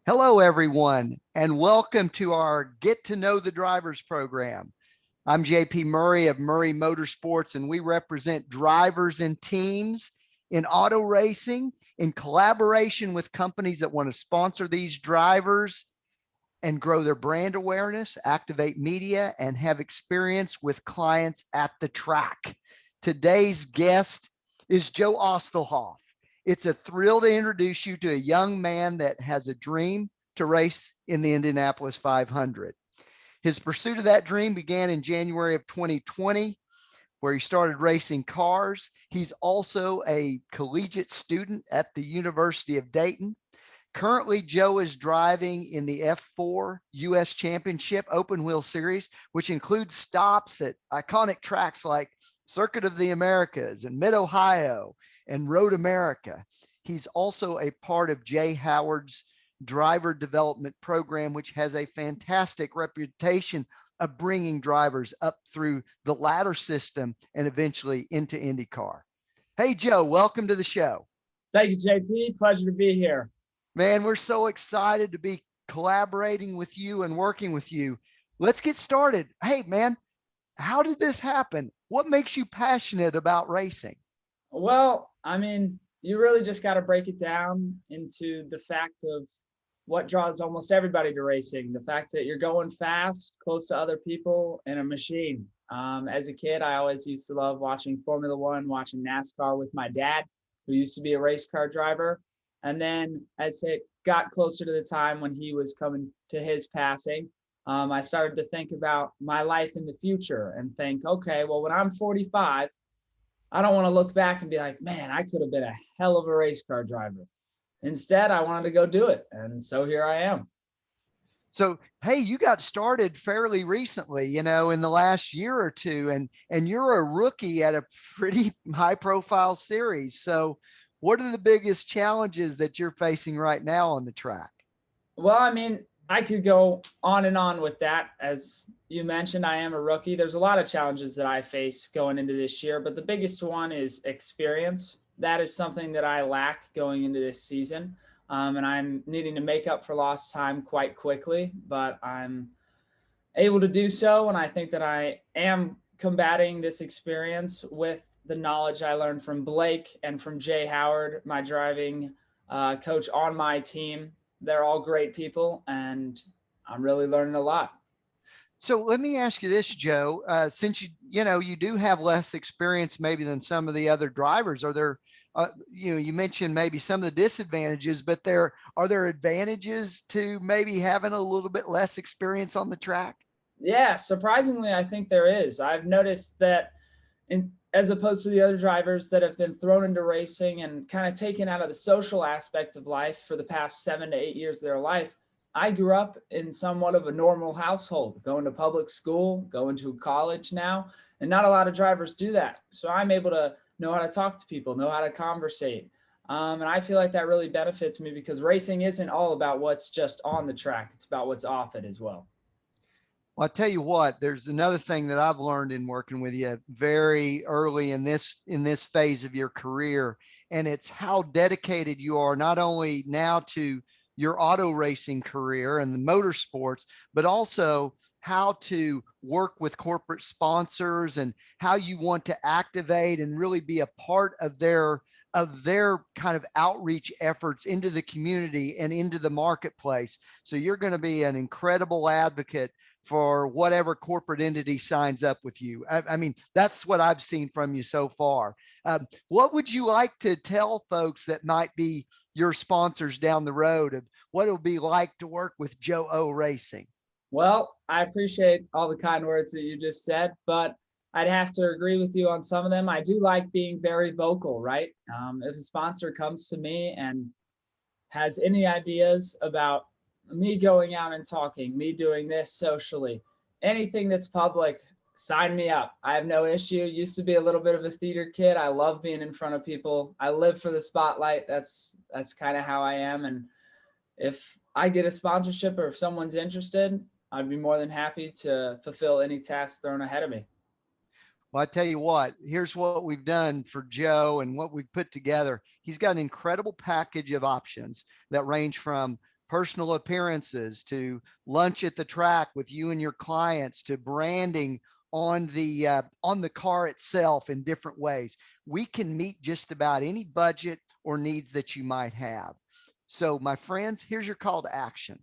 Hello, everyone, and welcome to our Get to Know the Drivers program. I'm JP Murray of Murray Motorsports, and we represent drivers and teams in auto racing in collaboration with companies that want to sponsor these drivers and grow their brand awareness, activate media, and have experience with clients at the track. Today's guest is Joe Ostelhoff. It's a thrill to introduce you to a young man that has a dream to race in the Indianapolis 500. His pursuit of that dream began in January of 2020, where he started racing cars. He's also a collegiate student at the University of Dayton. Currently, Joe is driving in the F4 US Championship Open Wheel Series, which includes stops at iconic tracks like Circuit of the Americas and Mid-Ohio and Road America. He's also a part of Jay Howard's driver development program, which has a fantastic reputation of bringing drivers up through the ladder system and eventually into IndyCar. Hey, Joe, welcome to the show. Thank you, JP. Pleasure to be here. Man, we're so excited to be collaborating with you and working with you. Let's get started. Hey, man, how did this happen? What makes you passionate about racing? Well, you really just got to break it down into the fact of what draws almost everybody to racing. The fact that you're going fast, close to other people in a machine. As a kid, I always used to love watching Formula One, watching NASCAR with my dad, who used to be a race car driver. And then as it got closer to the time when he was coming to his passing, I started to think about my life in the future and think, okay, well, when I'm 45, I don't want to look back and be like, man, I could have been a hell of a race car driver. Instead, I wanted to go do it. And so here I am. So, hey, you got started fairly recently, in the last year or two, and you're a rookie at a pretty high profile series. So what are the biggest challenges that you're facing right now on the track? Well, I could go on and on with that. As you mentioned, I am a rookie. There's a lot of challenges that I face going into this year, but the biggest one is experience. That is something that I lack going into this season. And I'm needing to make up for lost time quite quickly, but I'm able to do so. And I think that I am combating this experience with the knowledge I learned from Blake and from Jay Howard, my driving coach on my team. They're all great people, and I'm really learning a lot. So let me ask you this, Joe. Since you do have less experience maybe than some of the other drivers, are there, you mentioned maybe some of the disadvantages, but are there advantages to maybe having a little bit less experience on the track? Yeah, surprisingly, I think there is. I've noticed that as opposed to the other drivers that have been thrown into racing and kind of taken out of the social aspect of life for the past 7 to 8 years of their life, I grew up in somewhat of a normal household, going to public school, going to college now, and not a lot of drivers do that. So I'm able to know how to talk to people, know how to conversate. And I feel like that really benefits me because racing isn't all about what's just on the track. It's about what's off it as well. Well, I'll tell you what, there's another thing that I've learned in working with you very early in this phase of your career, and it's how dedicated you are not only now to your auto racing career and the motorsports, but also how to work with corporate sponsors and how you want to activate and really be a part of their kind of outreach efforts into the community and into the marketplace. So you're going to be an incredible advocate for whatever corporate entity signs up with you. That's what I've seen from you so far. What would you like to tell folks that might be your sponsors down the road of what it'll be like to work with Joe O Racing? Well, I appreciate all the kind words that you just said, but I'd have to agree with you on some of them. I do like being very vocal, right? If a sponsor comes to me and has any ideas about me going out and talking, me doing this socially, anything that's public, sign me up. I have no issue. Used to be a little bit of a theater kid. I love being in front of people. I live for the spotlight. That's kind of how I am. And if I get a sponsorship or if someone's interested, I'd be more than happy to fulfill any task thrown ahead of me. Well, I tell you what, here's what we've done for Joe and what we've put together. He's got an incredible package of options that range from personal appearances to lunch at the track with you and your clients to branding on the car itself in different ways. We can meet just about any budget or needs that you might have. So my friends, here's your call to action.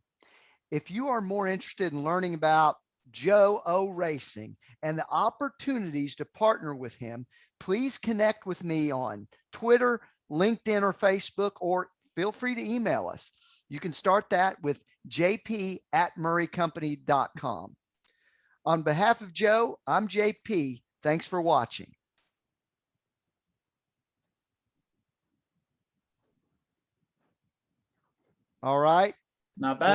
If you are more interested in learning about Joe O Racing and the opportunities to partner with him, please connect with me on Twitter, LinkedIn, or Facebook, or feel free to email us. You can start that with jp@murraycompany.com. On behalf of Joe, I'm JP. Thanks for watching. All right. Not bad.